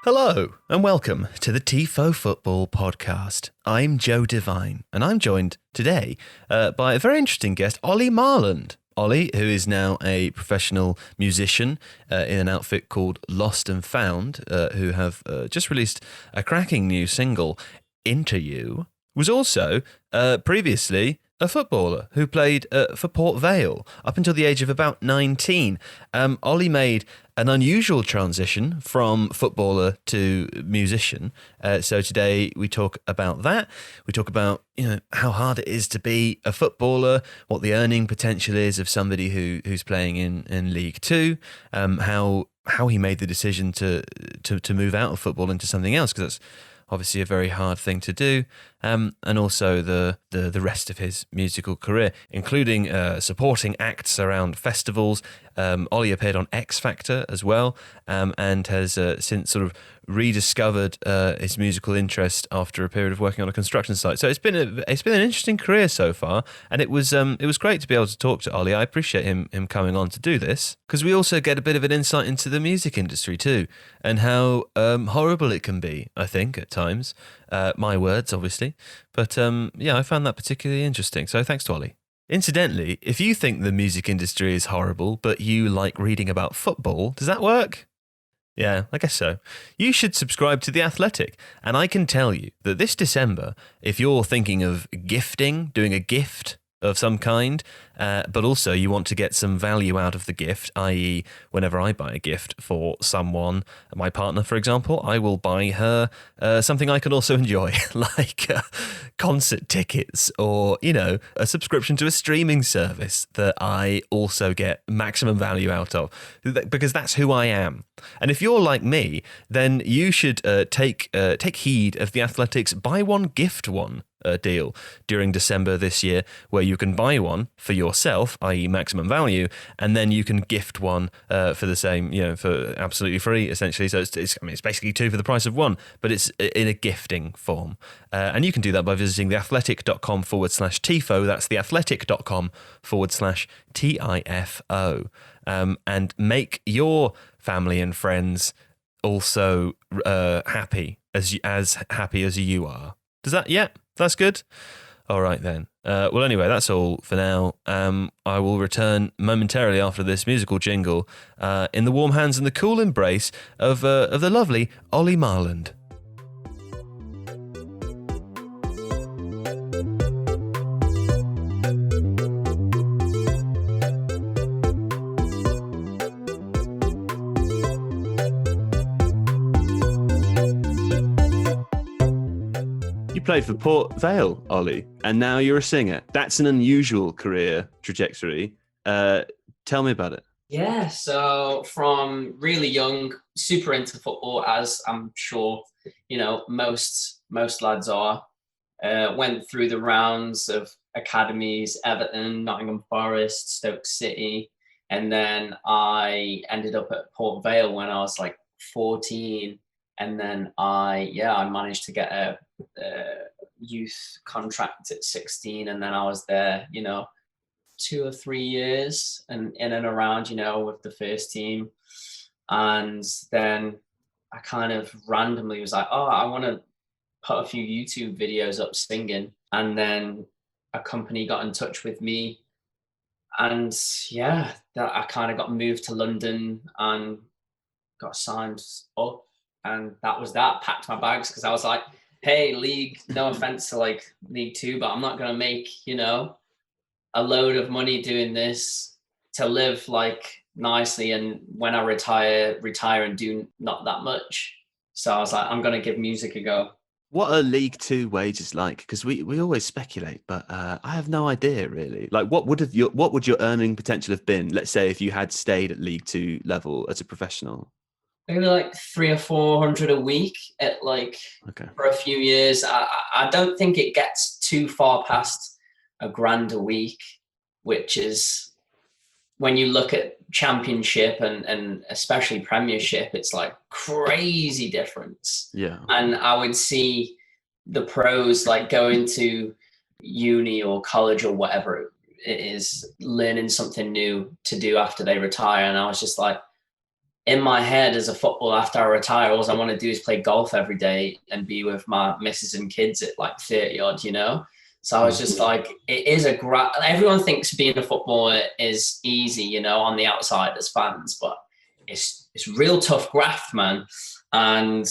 Hello and welcome to the Tifo Football Podcast. I'm Joe Devine and I'm joined today by a very interesting guest, Ollie Marland. Ollie, who is now a professional musician in an outfit called Lost and Found, who have just released a cracking new single, Into You, was also previously a footballer who played for Port Vale up until the age of about 19. Ollie made an unusual transition from footballer to musician. So today we talk about that. We talk about how hard it is to be a footballer, what the earning potential is of somebody who's playing in League Two, how he made the decision to move out of football into something else, because that's obviously a very hard thing to do, and also the rest of his musical career, including supporting acts around festivals. Ollie appeared on X Factor as well, and has since sort of rediscovered his musical interest after a period of working on a construction site. So it's been an interesting career so far, and it was great to be able to talk to Ollie. I appreciate him coming on to do this, because we also get a bit of an insight into the music industry too, and how horrible it can be, I think, at times. My words, obviously. But I found that particularly interesting. So thanks to Ollie. Incidentally, if you think the music industry is horrible, but you like reading about football, does that work? Yeah, I guess so. You should subscribe to The Athletic. And I can tell you that this December, if you're thinking of gifting, doing a gift of some kind, but also you want to get some value out of the gift, i.e. whenever I buy a gift for someone, my partner, for example, I will buy her something I can also enjoy, like concert tickets or, a subscription to a streaming service that I also get maximum value out of, because that's who I am. And if you're like me, then you should take heed of The Athletic's buy one, gift one deal during December this year, where you can buy one for yourself, i.e. maximum value, and then you can gift one for the same, for absolutely free, essentially. So it's basically two for the price of one, but it's in a gifting form. And you can do that by visiting theathletic.com/Tifo. That's theathletic.com/TIFO. And make your family and friends also happy as happy as you are. Does that? Yeah, that's good. All right then. Well, anyway, that's all for now. I will return momentarily after this musical jingle, in the warm hands and the cool embrace of the lovely Ollie Marland. You played for Port Vale, Ollie, and now you're a singer. That's an unusual career trajectory. Tell me about it. Yeah, so from really young, super into football, as I'm sure, most lads are. Went through the rounds of academies, Everton, Nottingham Forest, Stoke City, and then I ended up at Port Vale when I was like 14. And then I managed to get a youth contract at 16, and then I was there, 2 or 3 years and in and around, with the first team. And then I kind of randomly was like, I want to put a few YouTube videos up singing. And then a company got in touch with me, and that I kind of got moved to London and got signed up. And that was that. Packed my bags, because I was like, hey, league, no offense to like League Two, but I'm not going to make, a load of money doing this to live like nicely. And when I retire and do not that much. So I was like, I'm going to give music a go. What are League Two wages like? Because we always speculate, but I have no idea really. Like, what would your earning potential have been? Let's say if you had stayed at League Two level as a professional. Maybe like 300 or 400 a week at for a few years. I don't think it gets too far past $1,000 a week, which is, when you look at Championship and especially Premiership, it's like crazy difference. Yeah. And I would see the pros like going to uni or college or whatever it is, learning something new to do after they retire. And I was just like, in my head as a footballer, after I retire, all I want to do is play golf every day and be with my missus and kids at like 30 odd, you know? So I was just like, it is everyone thinks being a footballer is easy, you know, on the outside as fans, but it's real tough graft, man. And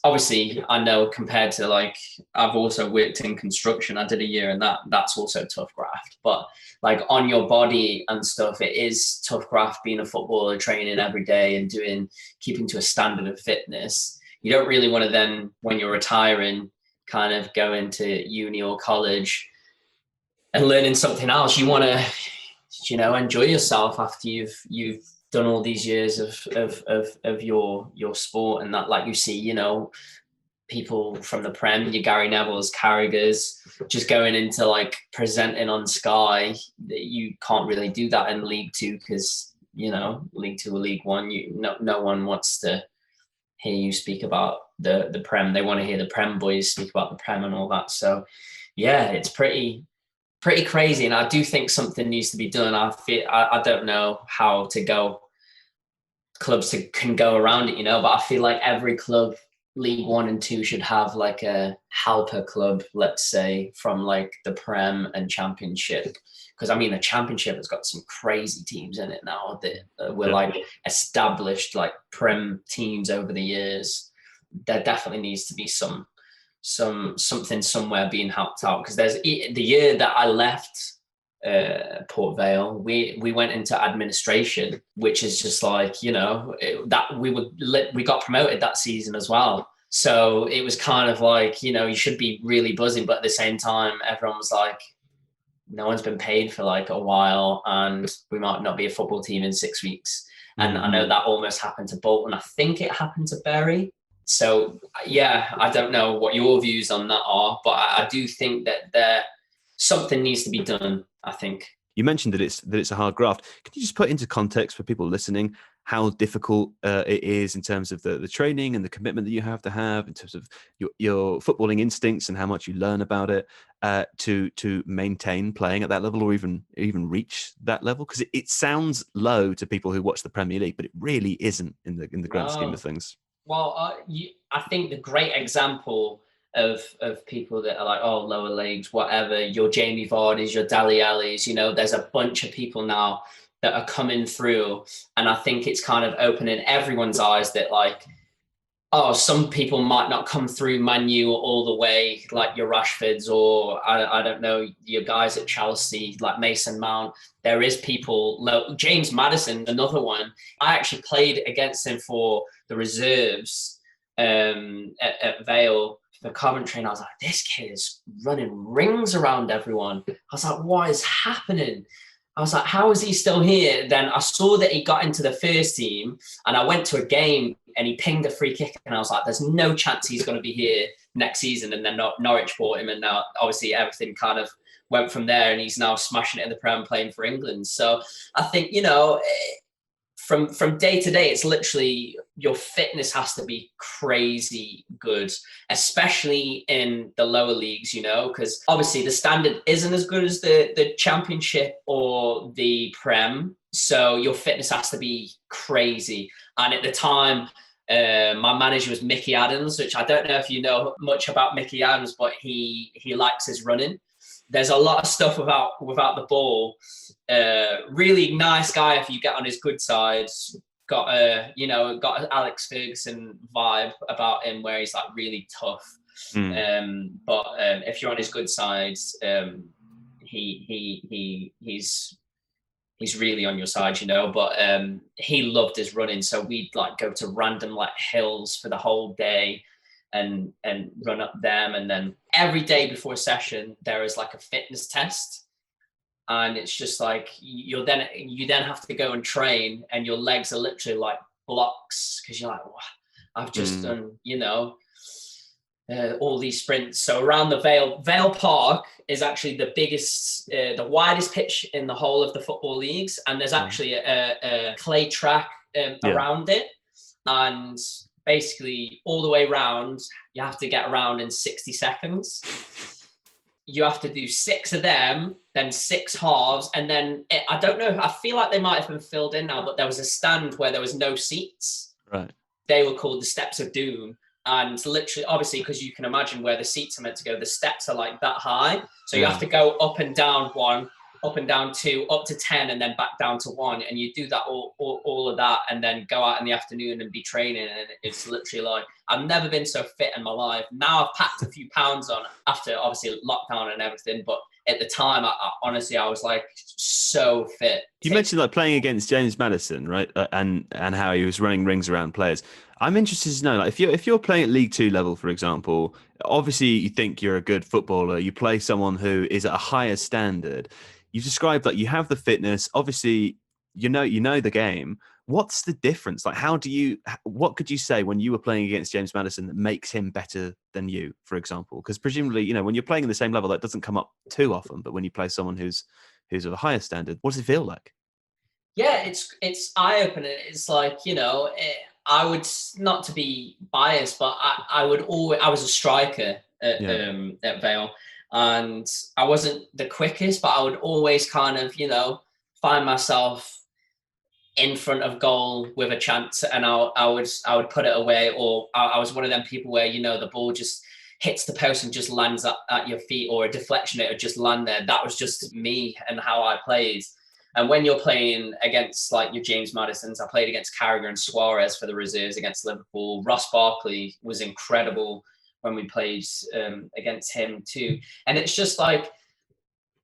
obviously I know compared to like, I've also worked in construction. I did a year in that's also tough graft, but like on your body and stuff, it is tough graft being a footballer, training every day and keeping to a standard of fitness. You don't really want to then, when you're retiring, kind of go into uni or college and learning something else. You want to, you know, enjoy yourself after you've done all these years of your sport, and that, like, you see, you know, people from the Prem, your Gary Neville's, Carragher's, just going into like presenting on Sky. That you can't really do that in League Two, because, you know, League Two or League One, no one wants to hear you speak about the Prem. They want to hear the Prem boys speak about the Prem and all that. So yeah, it's pretty crazy, and I do think something needs to be done. I don't know how clubs can go around it, you know, but I feel like every club, League One and Two, should have like a helper club, let's say, from like the Prem and Championship. Because I mean, the Championship has got some crazy teams in it now that were like established like Prem teams over the years. There definitely needs to be something somewhere being helped out, because there's the year that I left Port Vale, we went into administration, which is just like, you know, that we got promoted that season as well. So it was kind of like, you know, you should be really buzzing, but at the same time, everyone was like, no one's been paid for like a while, and we might not be a football team in 6 weeks. And I know that almost happened to Bolton. I think it happened to Bury. So yeah, I don't know what your views on that are, but I do think that something needs to be done, I think. You mentioned that it's a hard graft. Can you just put into context for people listening how difficult it is in terms of the training and the commitment that you have to have in terms of your footballing instincts and how much you learn about it to maintain playing at that level, or even reach that level? Because it sounds low to people who watch the Premier League, but it really isn't in the grand scheme of things. Well, I think the great example of people that are like, oh, lower leagues, whatever, your Jamie Vardy's, your Dele Alli's, you know, there's a bunch of people now that are coming through, and I think it's kind of opening everyone's eyes that like, oh, some people might not come through Man U all the way, like your Rashfords, or I don't know, your guys at Chelsea, like Mason Mount. There is people, James Maddison, another one. I actually played against him for the reserves at Vale for Coventry, and I was like, this kid is running rings around everyone. I was like, what is happening? I was like, how is he still here? Then I saw that he got into the first team, and I went to a game and he pinged a free kick, and I was like, there's no chance he's going to be here next season. And then Norwich bought him, and now obviously everything kind of went from there, and he's now smashing it in the Prem, playing for England. So I think, you know, from day to day, it's literally your fitness has to be crazy good, especially in the lower leagues, you know, because obviously the standard isn't as good as the Championship or the Prem. So your fitness has to be crazy. And at the time, my manager was Mickey Adams, which I don't know if you know much about Mickey Adams, but he likes his running. There's a lot of stuff without the ball. Really nice guy if you get on his good side. Got an Alex Ferguson vibe about him, where he's like really tough. But if you're on his good side, he's really on your side, you know. But he loved his running, so we'd like go to random like hills for the whole day and run up them. And then every day before a session, there is like a fitness test. And it's just like you then have to go and train, and your legs are literally like blocks, because you're like, wow, I've just done, you know, all these sprints. So around the Vale Park is actually the biggest, the widest pitch in the whole of the football leagues, and there's actually a clay track around it, and basically all the way around you have to get around in 60 seconds. you have to do 6 of them, then 6 halves, and then I don't know, I feel like they might have been filled in now, but there was a stand where there was no seats. Right. They were called the Steps of Doom. And literally, obviously, because you can imagine where the seats are meant to go, the steps are like that high. So you have to go up and down 1, up and down 2, up to 10, and then back down to 1. And you do that all of that, and then go out in the afternoon and be training. And it's literally like, I've never been so fit in my life. Now I've packed a few pounds on after obviously lockdown and everything. But at the time, I honestly, I was like so fit. You mentioned like playing against James Maddison, right? And how he was running rings around players. I'm interested to know, like, if you're playing at League Two level, for example, obviously you think you're a good footballer. You play someone who is at a higher standard. You described that you have the fitness. Obviously, you know the game. What's the difference? Like, what could you say when you were playing against James Maddison that makes him better than you, for example? Because presumably, when you're playing in the same level, that doesn't come up too often. But when you play someone who's of a higher standard, what does it feel like? Yeah, it's eye-opening. It's like, I would, not to be biased, but I was a striker at Vale, and I wasn't the quickest, but I would always kind of, find myself in front of goal with a chance, and I would put it away, or I was one of them people where, the ball just hits the post and just lands at your feet, or a deflection, it would just land there. That was just me and how I played. And when you're playing against like your James Maddisons, I played against Carragher and Suarez for the reserves against Liverpool. Ross Barkley was incredible when we played against him too. And it's just like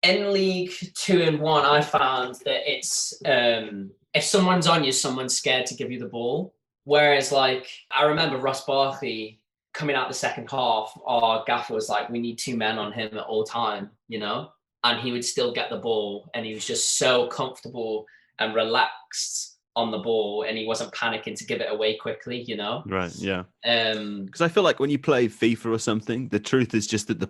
in League 2 and 1, I found that it's if someone's on you, someone's scared to give you the ball. Whereas like I remember Ross Barkley coming out the second half, our gaffer was like, we need 2 men on him at all time, and he would still get the ball, and he was just so comfortable and relaxed on the ball, and he wasn't panicking to give it away quickly, Right, yeah. Because I feel like when you play FIFA or something, the truth is just that the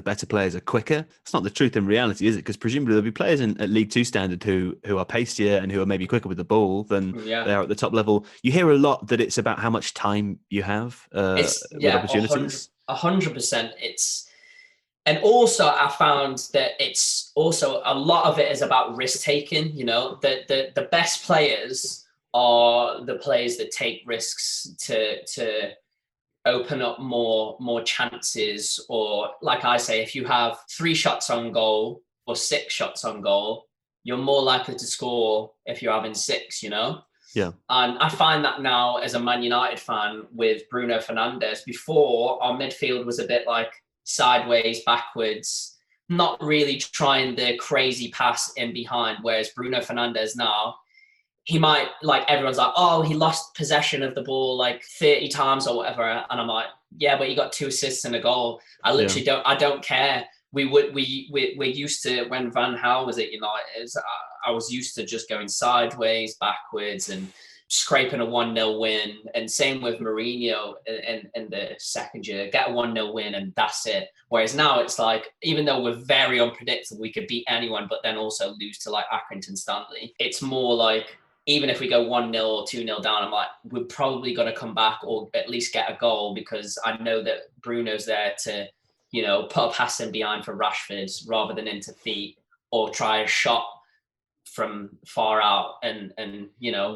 better players are quicker. It's not the truth in reality, is it? Because presumably there'll be players at League 2 standard who are pacier and who are maybe quicker with the ball than they are at the top level. You hear a lot that it's about how much time you have with opportunities. 100%. And also, I found that it's also a lot of it is about risk taking. The best players are the players that take risks to open up more chances. Or, like I say, if you have 3 shots on goal or 6 shots on goal, you're more likely to score if you're having 6. Yeah. And I find that now as a Man United fan with Bruno Fernandes. Before, our midfield was a bit like sideways, backwards, not really trying the crazy pass in behind. Whereas Bruno Fernandes now, he might, like, everyone's like, oh, he lost possession of the ball like 30 times or whatever. And I'm like, yeah, but he got 2 assists and a goal. I literally don't care. We're used to, when Van Gaal was at United, I was used to just going sideways, backwards, and scraping a 1-0 win. And same with Mourinho in the second year, get a 1-0 win and that's it. Whereas now it's like, even though we're very unpredictable, we could beat anyone, but then also lose to like Accrington Stanley. It's more like, even if we go 1-0 or 2-0 down, I'm like, we're probably going to come back or at least get a goal, because I know that Bruno's there to, put a pass in behind for Rashford rather than into feet, or try a shot from far out and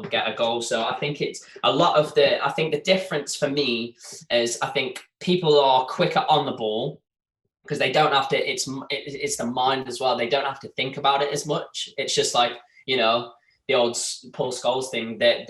get a goal. So I think it's a lot of I think the difference for me is, I think people are quicker on the ball because they don't have to, it's the mind as well. They don't have to think about it as much. It's just like, the old Paul Scholes thing, that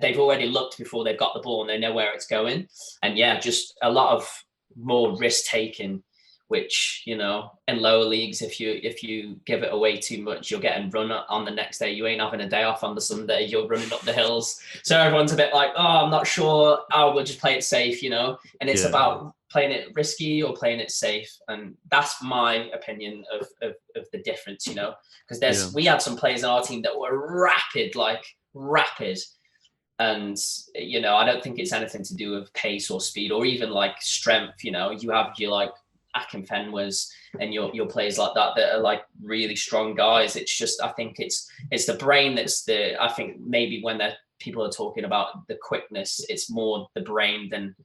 they've already looked before they've got the ball and they know where it's going. And just a lot of more risk taking, which, in lower leagues, if you give it away too much, you're getting run on the next day. You ain't having a day off on the Sunday. You're running up the hills. So everyone's a bit like, oh, I'm not sure. Oh, we'll just play it safe, And it's about playing it risky or playing it safe. And that's my opinion of the difference, because we had some players in our team that were rapid. And, I don't think it's anything to do with pace or speed or even like strength. You have your like Akinfenwas and your players like that are like really strong guys. It's just, I think it's the brain I think maybe when people are talking about the quickness, it's more the brain than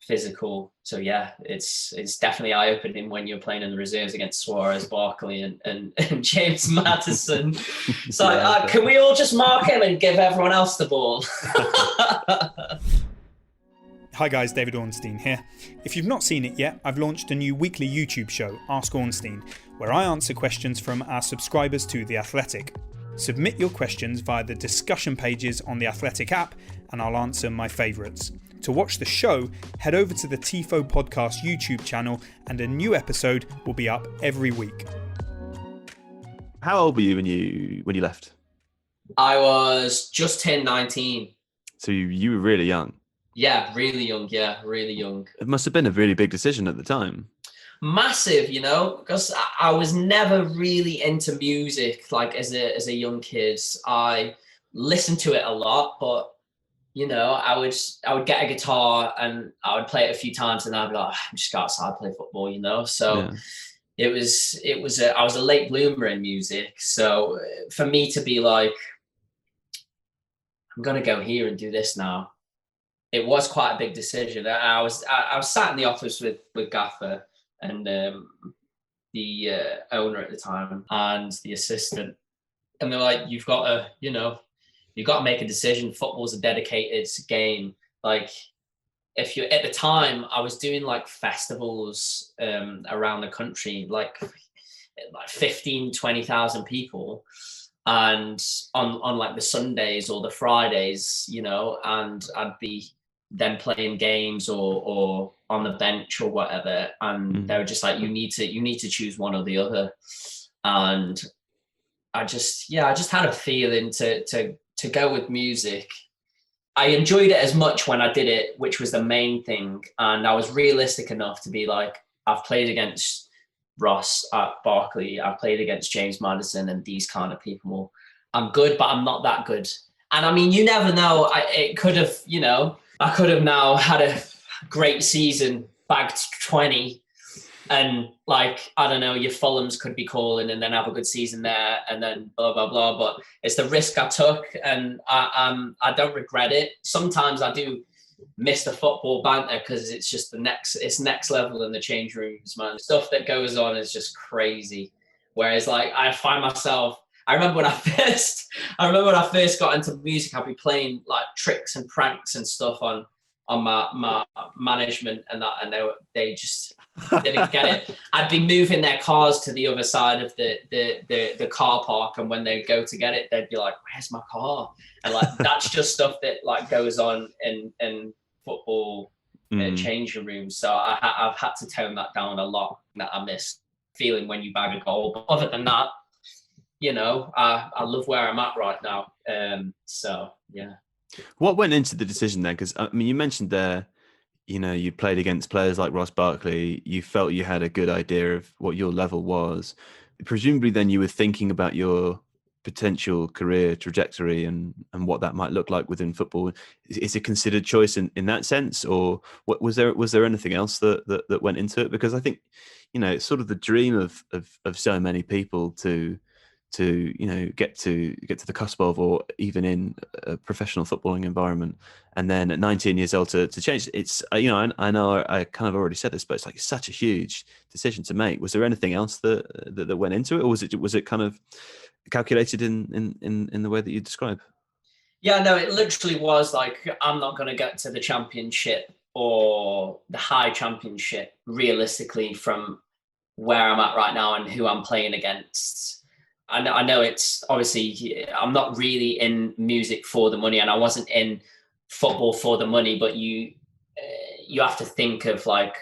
physical. So yeah, it's definitely eye-opening when you're playing in the reserves against Suarez, Barkley, and James Maddison. So can we all just mark him and give everyone else the ball? Hi guys, David Ornstein here. If you've not seen it yet, I've launched a new weekly YouTube show, Ask Ornstein, where I answer questions from our subscribers to The Athletic. Submit your questions via the discussion pages on The Athletic app, and I'll answer my favourites. To watch the show, head over to the Tifo Podcast YouTube channel, and a new episode will be up every week. How old were you when you left? I was just turned 19. So you were really young. Yeah, really young. Yeah, really young. It must have been a really big decision at the time. Massive, because I was never really into music. Like as a young kid, I listened to it a lot, but I would get a guitar and I would play it a few times, and I'd be like, I'm just go outside play football, So yeah. I was a late bloomer in music. So for me to be like, I'm gonna go here and do this now, it was quite a big decision. I was sat in the office with Gaffer and the owner at the time and the assistant, and they're like, you've got to make a decision. Football's a dedicated game. Like if you're at the time, I was doing like festivals around the country, like 15, 20,000 people. And on like the Sundays or the Fridays, and I'd be then playing games or on the bench or whatever. And they were just like, you need to choose one or the other. And I just had a feeling to go with music. I enjoyed it as much when I did it, which was the main thing. And I was realistic enough to be like, I've played against Ross at Barkley, I've played against James Maddison and these kind of people. I'm good, but I'm not that good. And I mean, you never know. I could have now had a great season, bagged 20, and like, I don't know, your Fulhams could be calling and then have a good season there and then blah, blah, blah. But it's the risk I took, and I don't regret it. Sometimes I do miss the football banter because it's just it's next level in the change rooms, man. The stuff that goes on is just crazy. Whereas like I find myself, I remember when I first got into music, I'd be playing like tricks and pranks and stuff on my management and that, and they just didn't get it. I'd be moving their cars to the other side of the car park, and when they go to get it, they'd be like, "Where's my car?" And like that's just stuff that like goes on in football changing rooms. So I've had to tone that down a lot. That I miss feeling when you bag a goal. But other than that, I love where I'm at right now. So yeah. What went into the decision then? Because I mean, you mentioned there, you played against players like Ross Barkley. You felt you had a good idea of what your level was. Presumably, then you were thinking about your potential career trajectory and what that might look like within football. Is it considered choice in that sense, or what was there anything else that went into it? Because I think, it's sort of the dream of so many people to get to the cusp of, or even in a professional footballing environment, and then at 19 years old to change. It's I know I kind of already said this, but it's like such a huge decision to make. Was there anything else that went into it, or was it kind of calculated in the way that you describe? Yeah, no, it literally was like, I'm not going to get to the championship or the high championship realistically from where I'm at right now and who I'm playing against. I know it's obviously, I'm not really in music for the money, and I wasn't in football for the money, but you have to think of like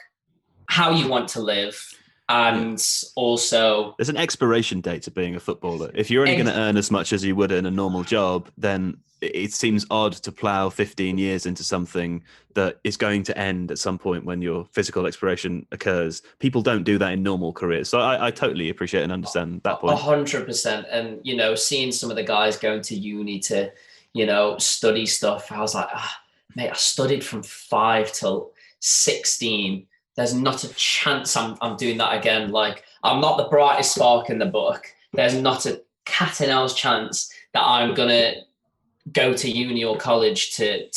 how you want to live. And also, there's an expiration date to being a footballer. If you're only going to earn as much as you would in a normal job, then it seems odd to plow 15 years into something that is going to end at some point when your physical expiration occurs. People don't do that in normal careers. So I totally appreciate and understand that point. 100%. And, seeing some of the guys going to uni to, study stuff, I was like, mate, I studied from 5 till 16. There's not a chance I'm doing that again. Like, I'm not the brightest spark in the book. There's not a cat and owl's chance that I'm going to go to uni or college to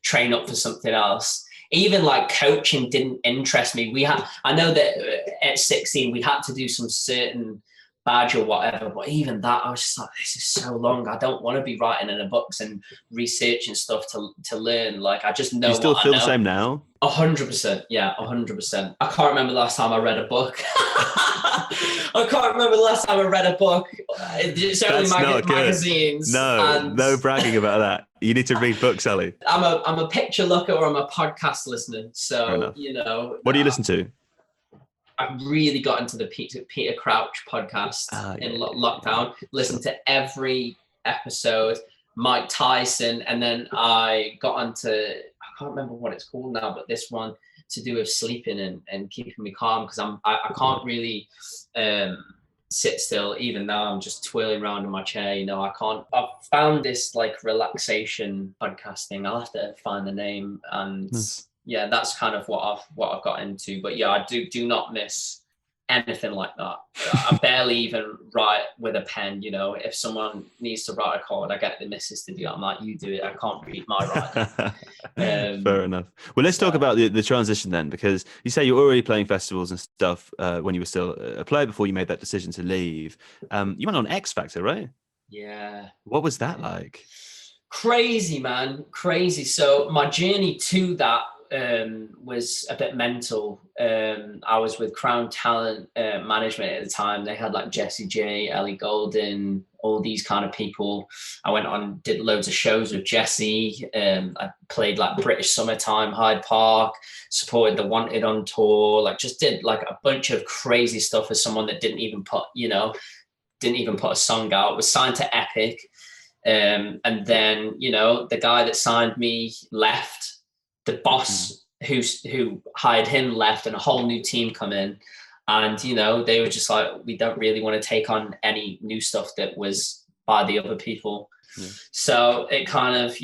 train up for something else. even like coaching didn't interest me. I know that at 16 we had to do some certain badge or whatever, but even that, I was just like, this is so long. I don't want to be writing in the books and researching stuff to learn. Like, I just know. Do you still feel the same now? 100%. Yeah, 100%. I can't remember the last time I read a book. I can't remember the last time I read a book. It's only magazines. No bragging about that. You need to read books, Ollie. I'm a picture looker, or I'm a podcast listener. So, What do you listen to? I really got into the Peter Crouch podcast in lockdown. Listened to every episode. Mike Tyson, and then I got onto, I can't remember what it's called now, but this one to do with sleeping and keeping me calm, because I can't really sit still. Even now I'm just twirling around in my chair. I can't. I've found this like relaxation podcast thing. I'll have to find the name, and yeah, that's kind of what I've got into. But yeah, I do not miss anything like that. I barely even write with a pen. If someone needs to write a card, I get the missus to do it. I'm like, you do it. I can't read my writing. Fair enough. Well, let's talk about the transition then, because you say you're already playing festivals and stuff when you were still a player before you made that decision to leave. You went on X Factor, right? Yeah. What was that like? Crazy, man. Crazy. So my journey to that was a bit mental. I was with Crown Talent Management at the time. They had like Jessie J, Ellie Goulding, all these kind of people. I went on, did loads of shows with Jessie. I played like British Summertime, Hyde Park, supported The Wanted on tour, like just did like a bunch of crazy stuff as someone that didn't even put a song out, was signed to Epic. And then, the guy that signed me left. The boss who hired him left, and a whole new team come in, and they were just like, we don't really want to take on any new stuff that was by the other people. So it kind of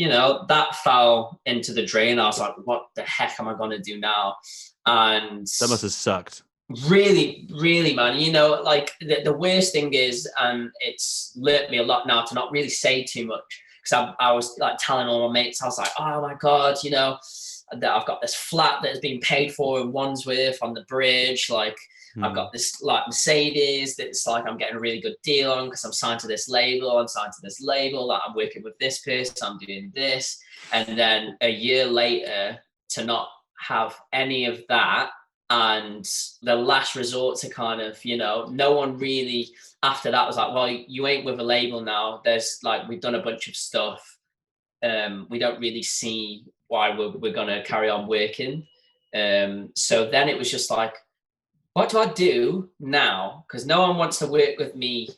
that fell into the drain. I was like, what the heck am I going to do now? And that must have sucked. Really, really, man. Like the worst thing is, and it's learnt me a lot now to not really say too much, because I was like telling all my mates, I was like, oh my god, that I've got this flat that has been paid for in Wandsworth on the bridge. Like I've got this like Mercedes that's like I'm getting a really good deal on because I'm signed to this label. Like I'm working with this person. I'm doing this. And then a year later to not have any of that. And the last resort to kind of, no one really after that was like, well, you ain't with a label now. There's like, we've done a bunch of stuff. We don't really see why we're going to carry on working. So then it was just like, what do I do now? Because no one wants to work with me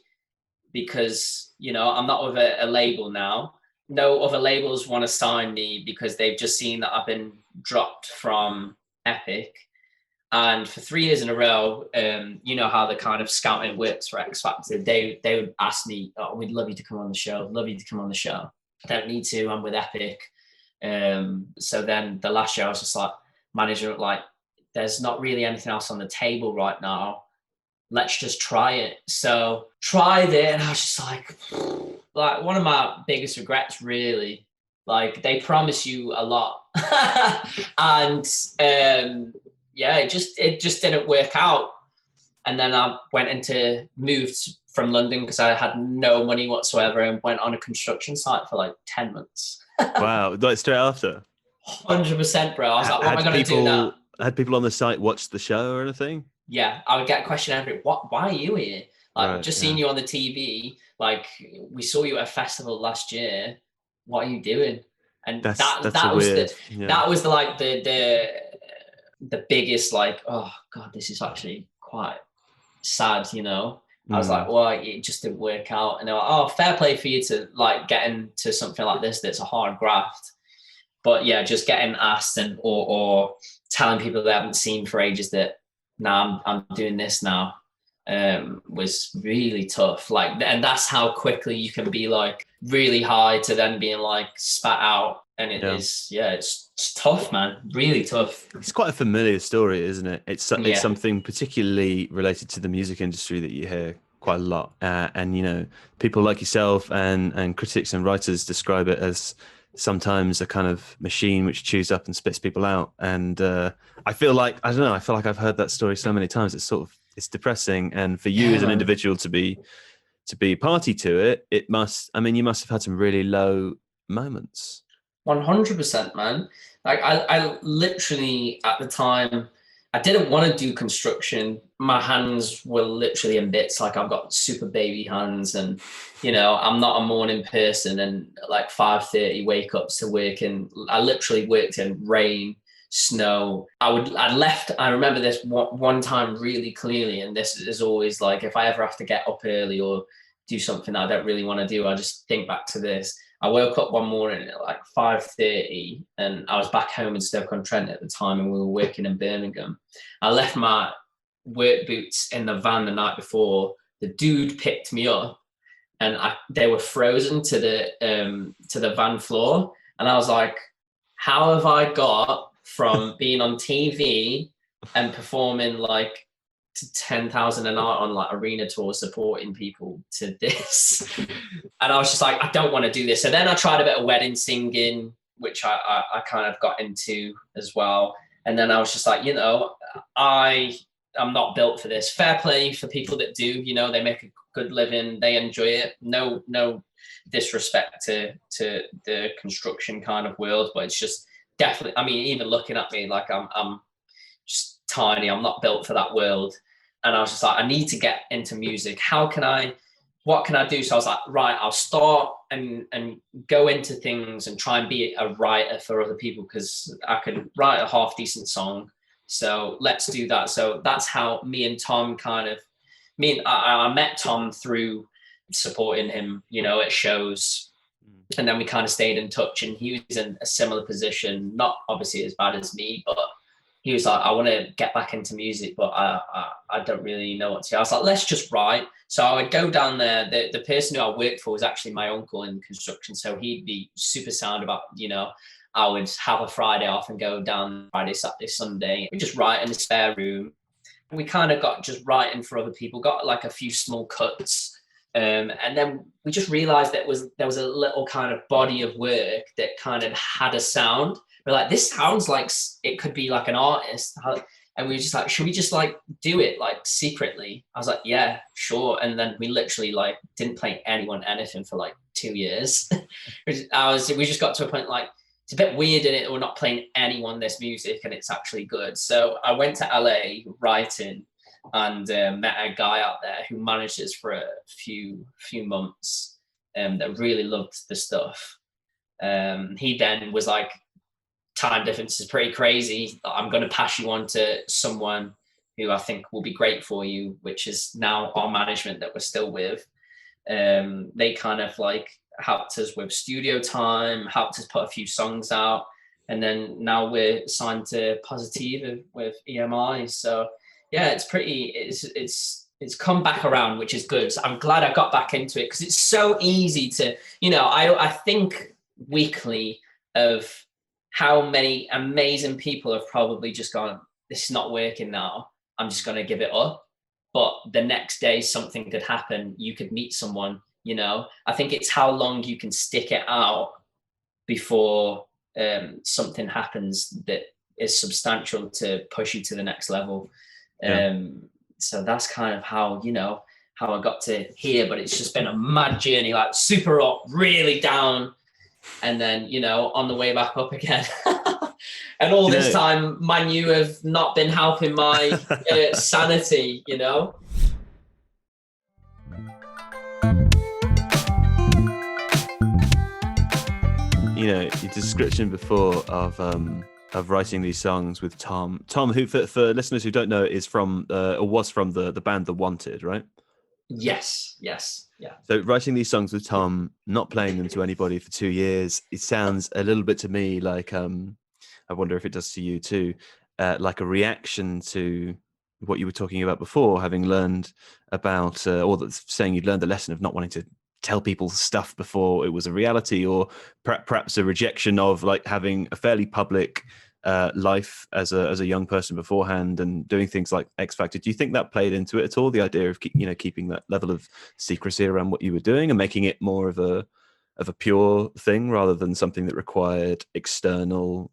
because, I'm not with a label now. No other labels want to sign me because they've just seen that I've been dropped from Epic. And for 3 years in a row, how the kind of scouting works for X Factor, they would ask me, oh, we'd love you to come on the show. I don't need to, I'm with Epic. So then the last year I was just like, manager, like, there's not really anything else on the table right now. Let's just try it. So tried it, and I was just like one of my biggest regrets, really. Like, they promise you a lot. And it just didn't work out. And then I moved from London because I had no money whatsoever, and went on a construction site for like 10 months. Wow, like straight after? 100%, bro. I was like, what am I going to do now? Had people on the site watch the show or anything? Yeah, I would get a question every, why are you here? Like, seeing you on the TV, like, we saw you at a festival last year. What are you doing? And that was the biggest, like, oh God, this is actually quite sad, I was like, well, it just didn't work out. And they were like, oh, fair play for you to like get into something like this that's a hard graft. But yeah, just getting asked or telling people they haven't seen for ages that I'm doing this now was really tough. Like, and that's how quickly you can be like really high to then being like spat out. And it's tough, man. Really tough. It's quite a familiar story, isn't it? It's something particularly related to the music industry that you hear quite a lot. And people like yourself and critics and writers describe it as sometimes a kind of machine which chews up and spits people out. And I feel like I've heard that story so many times. It's depressing. And for you as an individual to be party to it, you must have had some really low moments. 100%, man. Like I literally at the time, I didn't want to do construction. My hands were literally in bits. Like I've got super baby hands, and I'm not a morning person. And like 5:30 wake ups to work, and I literally worked in rain, snow. I remember this one time really clearly, and this is always like if I ever have to get up early or do something I don't really want to do, I just think back to this. I woke up one morning at like 5:30, and I was back home in Stoke-on-Trent at the time, and we were working in Birmingham. I left my work boots in the van the night before. The dude picked me up, and they were frozen to the van floor. And I was like, how have I got from being on TV and performing like to 10,000 a night on like arena tours supporting people to this? And I was just like, I don't want to do this. So then I tried a bit of wedding singing, which I kind of got into as well. And then I was just like, I'm not built for this. Fair play for people that do, they make a good living, they enjoy it. No disrespect to the construction kind of world, but it's just definitely, even looking at me, like I'm just tiny, I'm not built for that world. And I was just like, I need to get into music. What can I do? So I was like, right, I'll start and go into things and try and be a writer for other people, because I can write a half decent song. So let's do that. So that's how me and Tom I met Tom through supporting him, at shows. And then we kind of stayed in touch, and he was in a similar position, not obviously as bad as me, but he was like, I want to get back into music, but I don't really know what to do. I was like, let's just write. So I would go down there. The person who I worked for was actually my uncle in construction. So he'd be super sound about, I would have a Friday off and go down Friday, Saturday, Sunday. We just write in the spare room. We kind of got just writing for other people, got like a few small cuts. And then we just realized that there was a little kind of body of work that kind of had a sound. We're like, this sounds like it could be like an artist. And we were just like, should we just like do it like secretly? I was like, yeah, sure. And then we literally like didn't play anyone anything for like 2 years. We just got to a point like, it's a bit weird in it. We're not playing anyone this music and it's actually good. So I went to LA writing and met a guy out there who managed this for a few months that really loved the stuff. He then was like, time difference is pretty crazy. I'm going to pass you on to someone who I think will be great for you, which is now our management that we're still with. They kind of like helped us with studio time, helped us put a few songs out. And then now we're signed to Positive with EMI. So yeah, it's come back around, which is good. So I'm glad I got back into it, because it's so easy to, I think weekly of how many amazing people have probably just gone, this is not working now, I'm just going to give it up. But the next day something could happen. You could meet someone, I think it's how long you can stick it out before something happens that is substantial to push you to the next level. Yeah. So that's kind of how, how I got to here, but it's just been a mad journey, like super up, really down. And then, on the way back up again. And all this time, man, you have not been helping my sanity, Your description before of writing these songs with Tom. Tom, who for listeners who don't know, is from or was from the band The Wanted, right? Yes. Yeah. So writing these songs with Tom, not playing them to anybody for 2 years, it sounds a little bit to me like, I wonder if it does to you too, like a reaction to what you were talking about before, having learned about, saying you'd learned the lesson of not wanting to tell people stuff before it was a reality, or perhaps a rejection of like having a fairly public life as a young person beforehand and doing things like X Factor. Do you think that played into it at all? The idea of keeping that level of secrecy around what you were doing and making it more of a of a pure thing rather than something that required external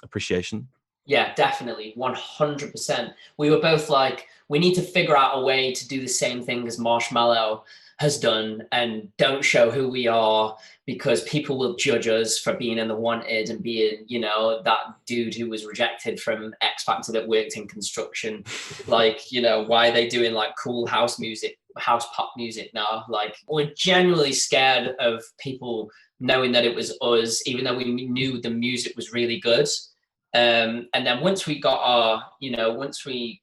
appreciation? Yeah, definitely. 100%. We were both like, we need to figure out a way to do the same thing as Marshmallow has done and don't show who we are, because people will judge us for being in the Wanted and being, you know, that dude who was rejected from X Factor that worked in construction. Like, you know, why are they doing like cool house music, house pop music now? Like, we're genuinely scared of people knowing that it was us, even though we knew the music was really good. And then once we got our, we literally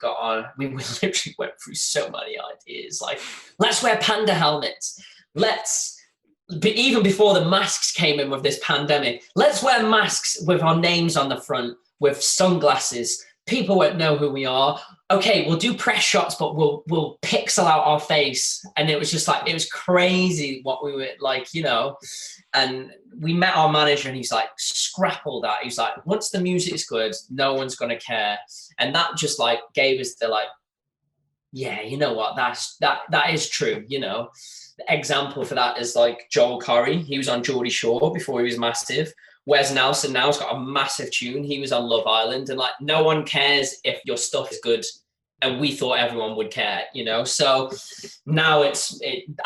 went through so many ideas. Like, let's wear panda helmets. Even before the masks came in with this pandemic, let's wear masks with our names on the front, with sunglasses. People won't know who we are. Okay, we'll do press shots, but we'll pixel out our face. And it was just like, it was crazy what we were like, you know. And we met our manager and he's like, scrap all that. He's like, once the music's good, no one's going to care. And that just like gave us the like, yeah, you know what, that is true, you know. The example for that is like Joel Corey. He was on Geordie Shore before he was massive. Wes Nelson now has got a massive tune. He was on Love Island. And like, no one cares if your stuff is good. And we thought everyone would care, you know. So now I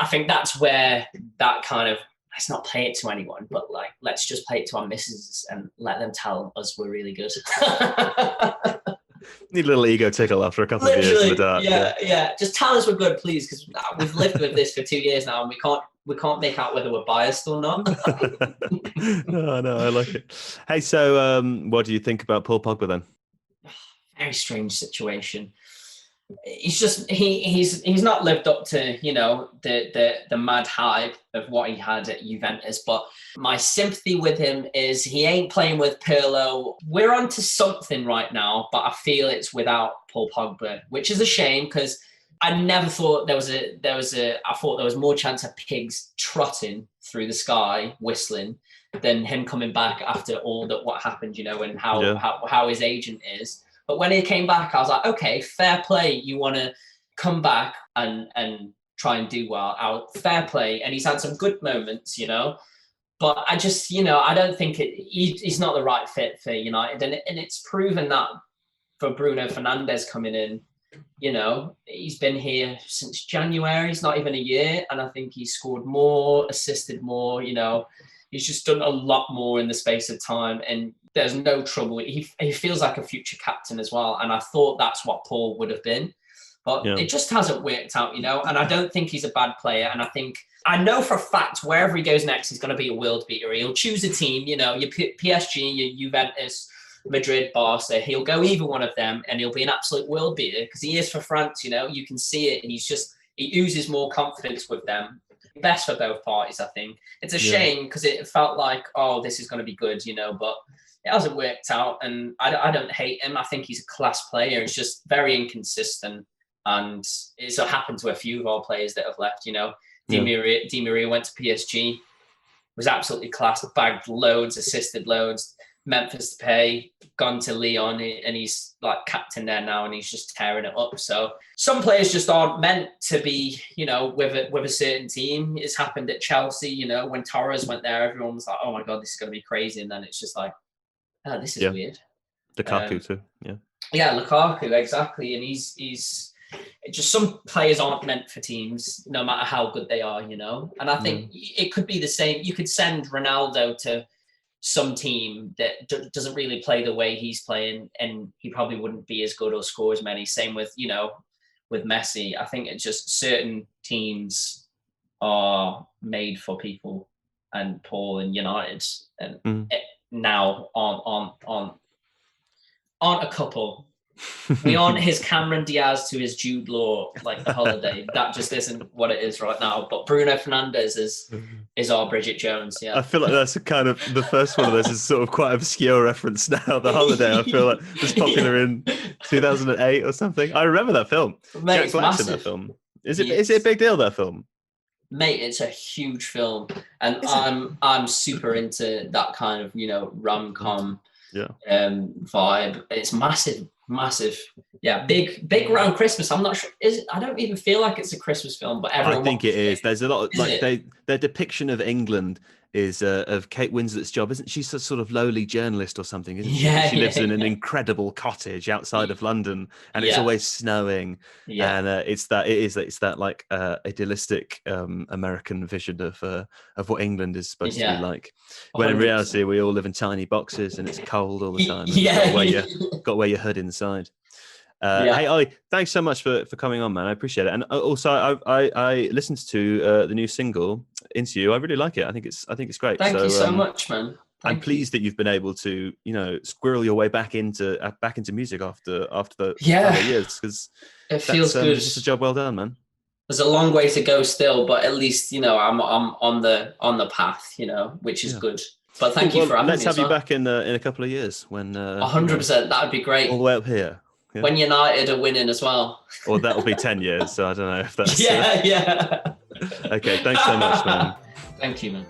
think that's where that kind of, let's not play it to anyone, but like, let's just play it to our missus and let them tell us we're really good. Need a little ego tickle after a couple of years in the dark. Yeah. Just tell us we're good, please, because we've lived with this for 2 years now, and we can't make out whether we're biased or not. No, I like it. Hey, so what do you think about Paul Pogba then? Very strange situation. He's just he's not lived up to, you know, the mad hype of what he had at Juventus. But my sympathy with him is he ain't playing with Pirlo. We're onto something right now, but I feel it's without Paul Pogba, which is a shame, because I never thought I thought there was more chance of pigs trotting through the sky whistling than him coming back after all that what happened, you know, and how his agent is. But when he came back, I was like, okay, fair play. You want to come back and try and do well. Fair play. And he's had some good moments, you know. But I just, you know, I don't think he's not the right fit for United. And it's proven that for Bruno Fernandes coming in, you know, he's been here since January. It's not even a year. And I think he's scored more, assisted more, you know. He's just done a lot more in the space of time. And there's no trouble. He feels like a future captain as well. And I thought that's what Paul would have been. But it just hasn't worked out, you know. And I don't think he's a bad player. And I know for a fact wherever he goes next, he's going to be a world beater. He'll choose a team, you know, your PSG, your Juventus, Madrid, Barca. He'll go either one of them and he'll be an absolute world beater, because he is for France, you know. You can see it. And he oozes more confidence with them. Best for both parties, I think. It's a shame, because it felt like, oh, this is going to be good, you know, but it hasn't worked out. And I don't hate him. I think he's a class player. It's just very inconsistent. And it's happened to a few of our players that have left, you know. Di Maria went to PSG, was absolutely class, bagged loads, assisted loads. Memphis Depay gone to Lyon, and he's like captain there now, and he's just tearing it up. So some players just aren't meant to be, you know, with a certain team. It's happened at Chelsea, you know, when Torres went there, everyone was like, oh my God, this is going to be crazy. And then it's just like, oh, this is weird. Lukaku too, Yeah, Lukaku, exactly. And he's just, some players aren't meant for teams, no matter how good they are, you know. And I think it could be the same. You could send Ronaldo to some team that doesn't really play the way he's playing, and he probably wouldn't be as good or score as many. Same with, you know, with Messi. I think it's just certain teams are made for people, and Paul and United and now aren't a couple. We aren't his Cameron Diaz to his Jude Law, like the holiday. That just isn't what it is right now. But Bruno Fernandes is our Bridget Jones. Yeah, I feel like that's kind of the first one of those is sort of quite obscure reference now. The holiday, I feel like was popular in 2008 or something. I remember that film. Mate, Jack Black's in that film. Is it a big deal, that film? Mate, it's a huge film, and I'm super into that kind of, you know, rom-com vibe. It's massive. Yeah, big around Christmas. I'm not sure. I don't even feel like it's a Christmas film, but everyone. I think it is. There's a lot of, like their depiction of England is of Kate Winslet's job. Isn't she a sort of lowly journalist or something? Isn't she? Yeah, She lives yeah, in an yeah. incredible cottage outside of London, and it's Yeah. always snowing. Yeah. And it's that like idealistic American vision of what England is supposed to be Yeah. like. When in 100%. reality, we all live in tiny boxes and it's cold all the time. And Yeah. got to wear your hood inside. Yeah. Hey Ollie, thanks so much for coming on, man. I appreciate it. And also, I listened to the new single "Into You." I really like it. I think it's great. Thank you so much, man. I'm Thank pleased that you've been able to, squirrel your way back into music after the other years, because it feels good. It's just a job well done, man. There's a long way to go still, but at least I'm on the path, which is good. But thank you for having me. Let's have you back in a couple of years when 100%. That would be great. all the way up here. Yeah. When United are winning as well. Or that'll be 10 years. So I don't know if that's. Yeah. Okay. Thanks so much, man. Thank you, man.